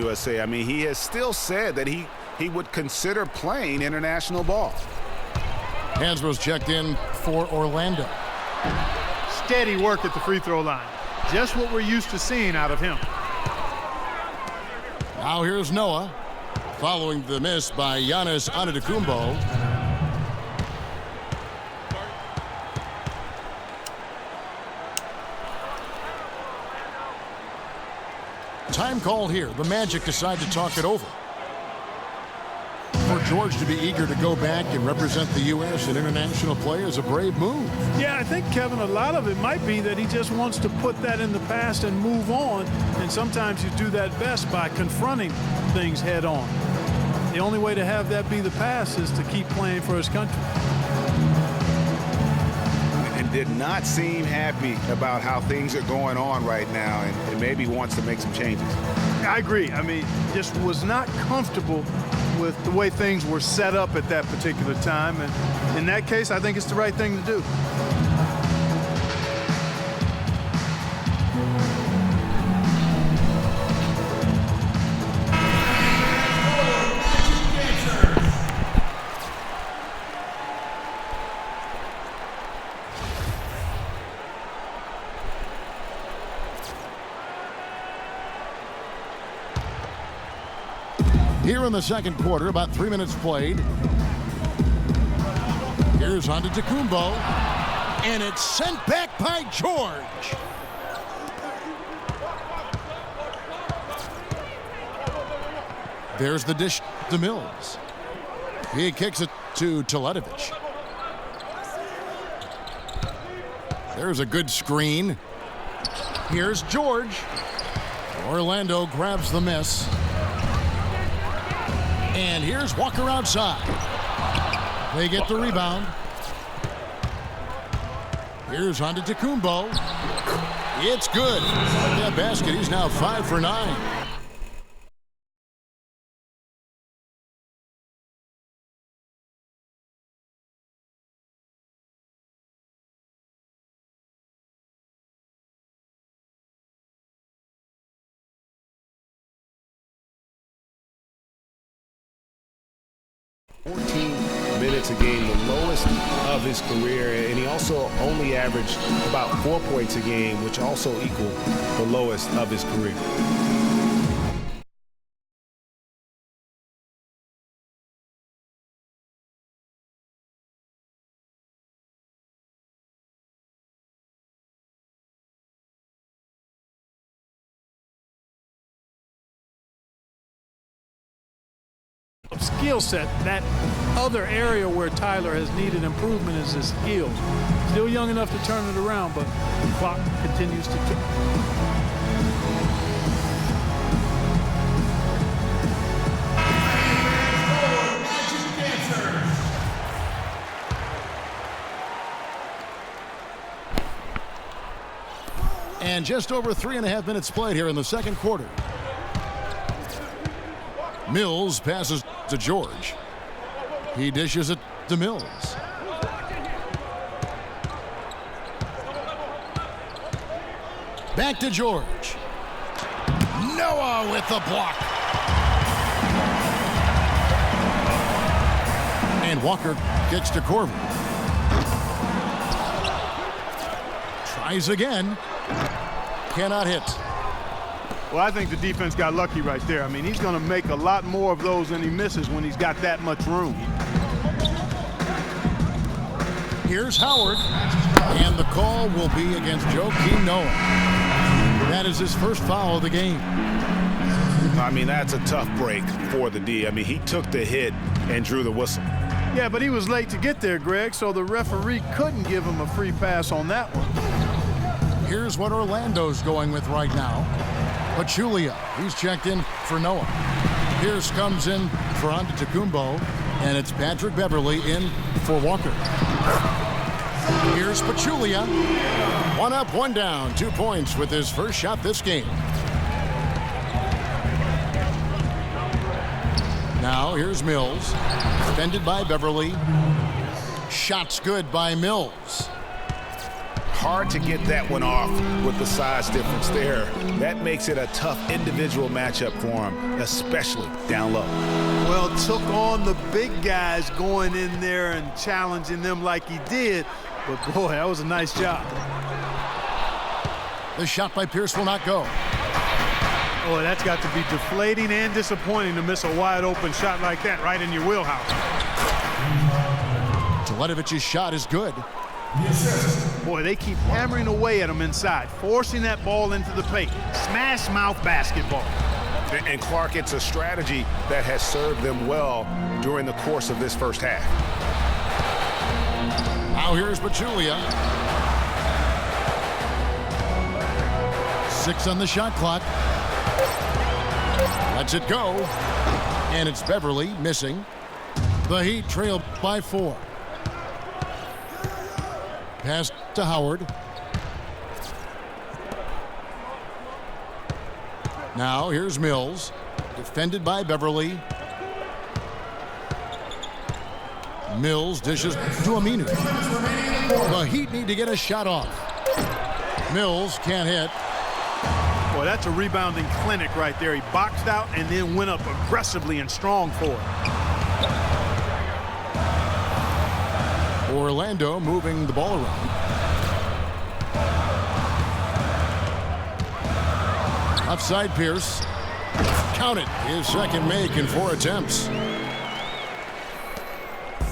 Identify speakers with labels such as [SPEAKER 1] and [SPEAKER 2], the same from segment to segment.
[SPEAKER 1] USA. I mean, he has still said that he would consider playing international ball.
[SPEAKER 2] Hansbrough's checked in for Orlando.
[SPEAKER 3] Steady work at the free throw line. Just what we're used to seeing out of him.
[SPEAKER 2] Now here's Noah, following the miss by Giannis Antetokounmpo. Time call here. The Magic decide to talk it over. For George to be eager to go back and represent the U.S. in international play is a brave move.
[SPEAKER 3] Yeah, I think, Kevin, a lot of it might be that he just wants to put that in the past and move on. And sometimes you do that best by confronting things head on. The only way to have that be the past is to keep playing for his country.
[SPEAKER 1] And did not seem happy about how things are going on right now, and maybe wants to make some changes.
[SPEAKER 3] I agree. I mean, just was not comfortable with the way things were set up at that particular time. And in that case, I think it's the right thing to do.
[SPEAKER 2] Here in the second quarter, about 3 minutes played. Here's Antetokounmpo, and it's sent back by George. There's the dish to Mills. He kicks it to Teletovic. There's a good screen. Here's George. Orlando grabs the miss. And here's Walker outside. They get the rebound. Here's Antetokounmpo. It's good. That basket, he's now 5 for 9.
[SPEAKER 1] Minutes a game, the lowest of his career, and he also only averaged about 4 points a game, which also equaled the lowest of his career.
[SPEAKER 3] Skill set, that other area where Tyler has needed improvement is his skills. Still young enough to turn it around, but the clock continues to tick.
[SPEAKER 2] And just over 3.5 minutes played here in the second quarter. Mills passes to George. He dishes it to Mills. Back to George. Noah with the block. And Walker gets to Corbin. Tries again. Cannot hit.
[SPEAKER 3] Well, I think the defense got lucky right there. I mean, he's going to make a lot more of those than he misses when he's got that much room.
[SPEAKER 2] Here's Howard, and the call will be against Joakim Noah. That is his first foul of the game.
[SPEAKER 1] I mean, that's a tough break for the D. I mean, he took the hit and drew the whistle.
[SPEAKER 3] Yeah, but he was late to get there, Greg, so the referee couldn't give him a free pass on that one.
[SPEAKER 2] Here's what Orlando's going with right now. Pachulia, he's checked in for Noah. Pierce comes in for Antetokounmpo, and it's Patrick Beverly in for Walker. Here's Pachulia. 1 up, 1 down, 2 points with his first shot this game. Now here's Mills, defended by Beverly. Shots good by Mills.
[SPEAKER 1] hard to get that one off with the size difference there. That makes it a tough individual matchup for him, especially down low.
[SPEAKER 3] Well, took on the big guys going in there and challenging them like he did. But, boy, that was a nice job.
[SPEAKER 2] The shot by Pierce will not go.
[SPEAKER 3] Boy, that's got to be deflating and disappointing to miss a wide-open shot like that right in your wheelhouse.
[SPEAKER 2] Teletovich's shot is good.
[SPEAKER 3] Boy, they keep hammering away at him inside, forcing that ball into the paint. Smash mouth basketball.
[SPEAKER 1] And Clark, it's a strategy that has served them well during the course of this first half.
[SPEAKER 2] Now here's Pachulia. 6 on the shot clock. Lets it go. And it's Beverly missing. The Heat trail by 4. Pass to Howard. Now here's Mills. Defended by Beverly. Mills dishes to Aminu. The Heat need to get a shot off. Mills can't hit.
[SPEAKER 3] Boy, that's a rebounding clinic right there. He boxed out and then went up aggressively and strong for it.
[SPEAKER 2] Orlando moving the ball around. Outside Pierce. Count it. His second make in 4 attempts.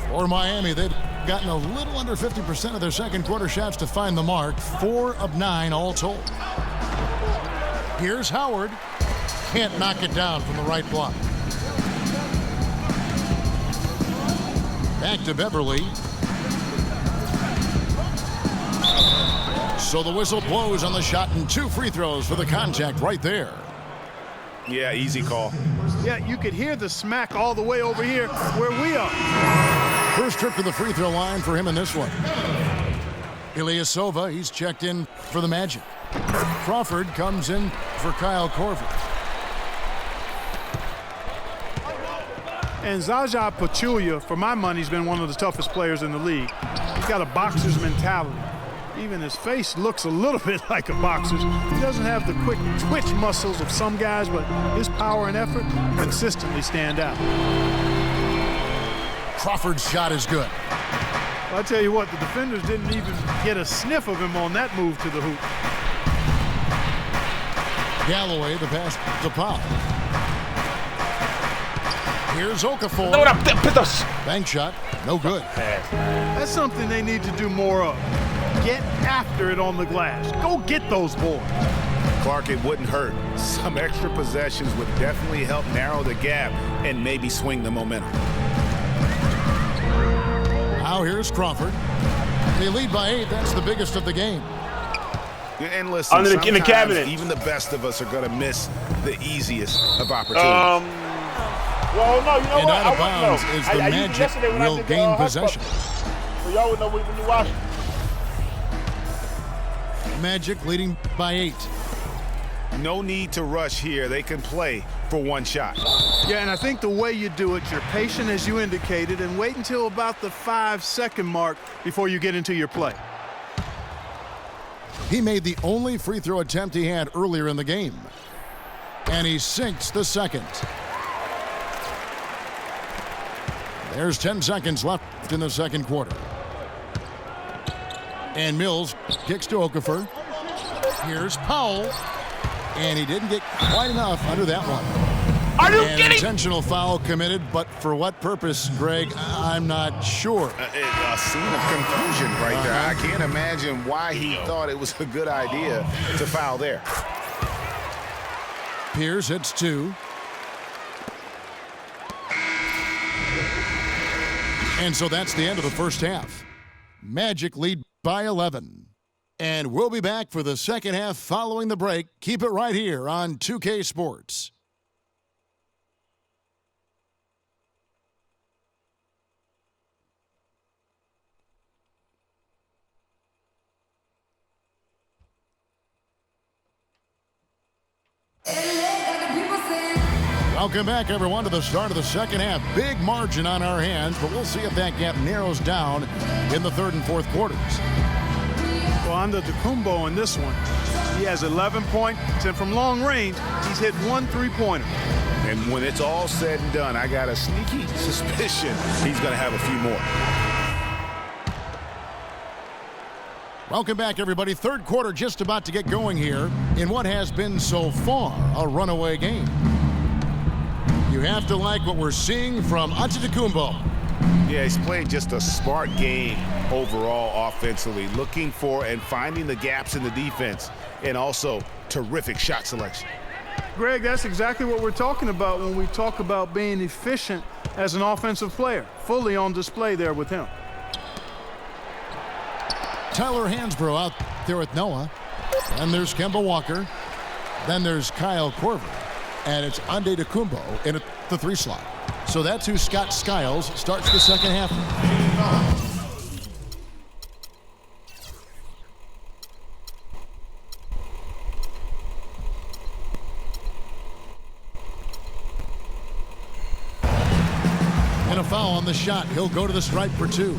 [SPEAKER 2] For Miami, they've gotten a little under 50% of their second quarter shots to find the mark. 4 of 9 all told. Here's Howard. Can't knock it down from the right block. Back to Beverly. So the whistle blows on the shot and 2 free throws for the contact right there.
[SPEAKER 1] Yeah, easy call.
[SPEAKER 3] Yeah, you could hear the smack all the way over here where we are.
[SPEAKER 2] First trip to the free throw line for him in this one. Ilyasova, he's checked in for the Magic. Crawford comes in for Kyle Korver.
[SPEAKER 3] And Zaza Pachulia, for my money, has been one of the toughest players in the league. He's got a boxer's mentality. Even his face looks a little bit like a boxer's. He doesn't have the quick twitch muscles of some guys, but his power and effort consistently stand out.
[SPEAKER 2] Crawford's shot is good.
[SPEAKER 3] Well, I tell you what, the defenders didn't even get a sniff of him on that move to the hoop.
[SPEAKER 2] Galloway, the pass to Pop. Here's Okafor. Bank shot, no good.
[SPEAKER 3] That's something they need to do more of. Get after it on the glass. Go get those boards.
[SPEAKER 1] Clark, it wouldn't hurt. Some extra possessions would definitely help narrow the gap and maybe swing the momentum.
[SPEAKER 2] Now here's Crawford. They lead by 8. That's the biggest of the game.
[SPEAKER 1] And listen,
[SPEAKER 4] in the cabinet.
[SPEAKER 1] Even the best of us are going to miss the easiest of opportunities.
[SPEAKER 4] Well, no, you know
[SPEAKER 2] and
[SPEAKER 4] what?
[SPEAKER 2] out of bounds is the Magic will gain possession.
[SPEAKER 4] So y'all would know when you watch.
[SPEAKER 2] Magic leading by 8.
[SPEAKER 1] No need to rush here. They can play for one shot.
[SPEAKER 3] Yeah, and I think the way you do it, you're patient as you indicated, and wait until about the 5-second mark before you get into your play.
[SPEAKER 2] He made the only free throw attempt he had earlier in the game. And he sinks the second. There's 10 seconds left in the second quarter. And Mills kicks to Okafor. Here's Powell. And he didn't get quite enough under that one.
[SPEAKER 4] Are you
[SPEAKER 2] An
[SPEAKER 4] kidding?
[SPEAKER 2] intentional foul committed, but for what purpose, Greg, I'm not sure.
[SPEAKER 1] A scene of confusion right there. I can't imagine why he thought it was a good idea to foul there.
[SPEAKER 2] Pierce hits 2. And so that's the end of the first half. Magic lead by 11. And we'll be back for the second half following the break. Keep it right here on 2K Sports. Welcome back, everyone, to the start of the second half. Big margin on our hands, but we'll see if that gap narrows down in the third and fourth quarters.
[SPEAKER 3] Well, under Tecumbo in this one, he has 11 points, and from long range, he's hit 1 3-pointer.
[SPEAKER 1] And when it's all said and done, I got a sneaky suspicion he's going to have a few more.
[SPEAKER 2] Welcome back, everybody. Third quarter just about to get going here in what has been so far a runaway game. You have to like what we're seeing from Antetokounmpo.
[SPEAKER 1] Yeah, he's played just a smart game overall offensively, looking for and finding the gaps in the defense, and also terrific shot selection.
[SPEAKER 3] Greg, that's exactly what we're talking about when we talk about being efficient as an offensive player. Fully on display there with him.
[SPEAKER 2] Tyler Hansbrough out there with Noah. And there's Kemba Walker. Then there's Kyle Korver. And it's Antetokounmpo in the 3 slot. So that's who Scott Skiles starts the second half. And a foul on the shot. He'll go to the stripe for 2.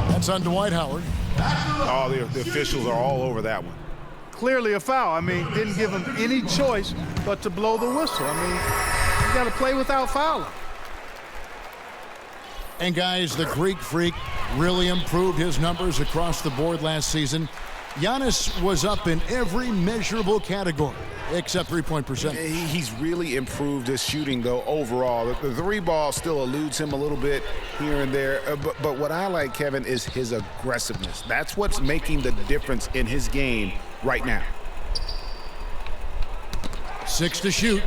[SPEAKER 2] That's on Dwight Howard.
[SPEAKER 1] Oh, the officials are all over that one.
[SPEAKER 3] Clearly a foul. I mean, didn't give him any choice but to blow the whistle. I mean, you got to play without fouling.
[SPEAKER 2] And guys, the Greek Freak really improved his numbers across the board last season. Giannis was up in every measurable category except 3-point percentage.
[SPEAKER 1] He's really improved his shooting, though, overall. The 3 ball still eludes him a little bit here and there. But what I like, Kevin, is his aggressiveness. That's what's making the difference in his game right now.
[SPEAKER 2] 6 to shoot.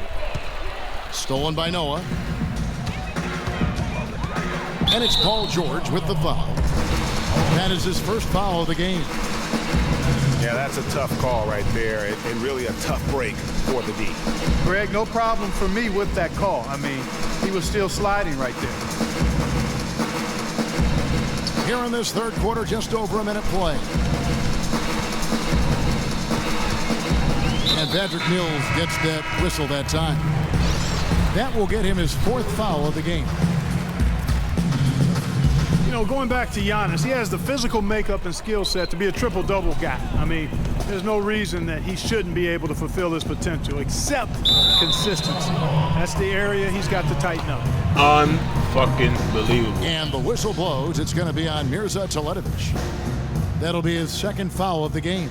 [SPEAKER 2] Stolen by Noah. And it's Paul George with the foul. That is his first foul of the game.
[SPEAKER 1] Yeah, that's a tough call right there, and really a tough break for the D.
[SPEAKER 3] Greg, no problem for me with that call. I mean, he was still sliding right there.
[SPEAKER 2] Here in this third quarter, just over a minute play. And Patrick Mills gets that whistle that time. That will get him his 4th foul of the game.
[SPEAKER 3] You know, going back to Giannis, he has the physical makeup and skill set to be a triple-double guy. I mean, there's no reason that he shouldn't be able to fulfill his potential, except consistency. That's the area he's got to tighten up.
[SPEAKER 4] Unfucking-believable.
[SPEAKER 2] And the whistle blows. It's going to be on Mirza Teletovic. That'll be his 2nd foul of the game.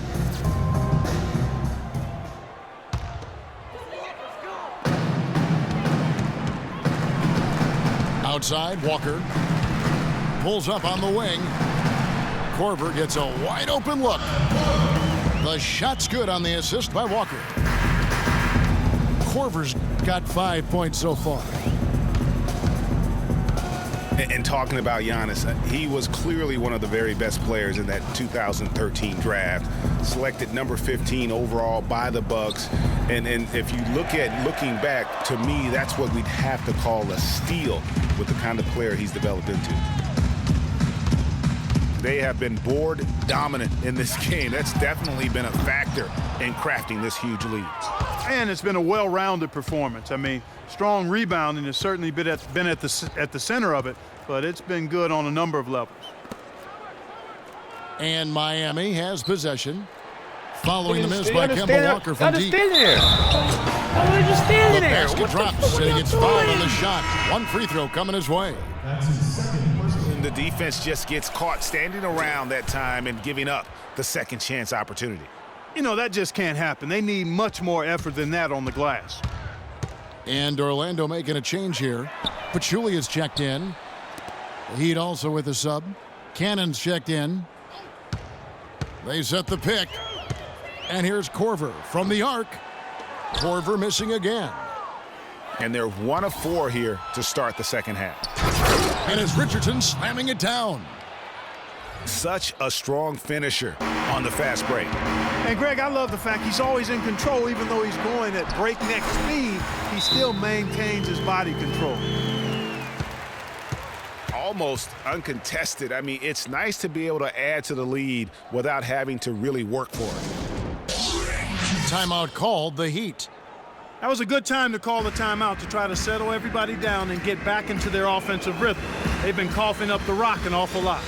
[SPEAKER 2] Outside, Walker. Pulls up on the wing. Korver gets a wide open look. The shot's good on the assist by Walker. Korver's got 5 points so far.
[SPEAKER 1] And talking about Giannis, he was clearly one of the very best players in that 2013 draft. Selected number 15 overall by the Bucks. And if you looking back, to me, that's what we'd have to call a steal with the kind of player he's developed into. They have been board dominant in this game. That's definitely been a factor in crafting this huge lead.
[SPEAKER 3] And it's been a well-rounded performance. I mean, strong rebounding has certainly been at the center of it, but it's been good on a number of levels.
[SPEAKER 2] And Miami has possession. Following the miss by Kemba Walker from deep.
[SPEAKER 4] The
[SPEAKER 2] basket drops, and he gets fouled on the shot. 1 free throw coming his way.
[SPEAKER 1] The defense just gets caught standing around that time and giving up the second chance opportunity.
[SPEAKER 3] You know, that just can't happen. They need much more effort than that on the glass.
[SPEAKER 2] And Orlando making a change here. Pachulia's checked in. Heat also with a sub. Cannon's checked in. They set the pick. And here's Korver from the arc. Korver missing again.
[SPEAKER 1] And they're 1 of 4 here to start the second half.
[SPEAKER 2] And it's Richardson slamming it down.
[SPEAKER 1] Such a strong finisher on the fast break.
[SPEAKER 3] And Greg, I love the fact he's always in control. Even though he's going at breakneck speed, he still maintains his body control.
[SPEAKER 1] Almost uncontested. I mean, it's nice to be able to add to the lead without having to really work for it.
[SPEAKER 2] Timeout called, the Heat.
[SPEAKER 3] That was a good time to call the timeout to try to settle everybody down and get back into their offensive rhythm. They've been coughing up the rock an awful lot.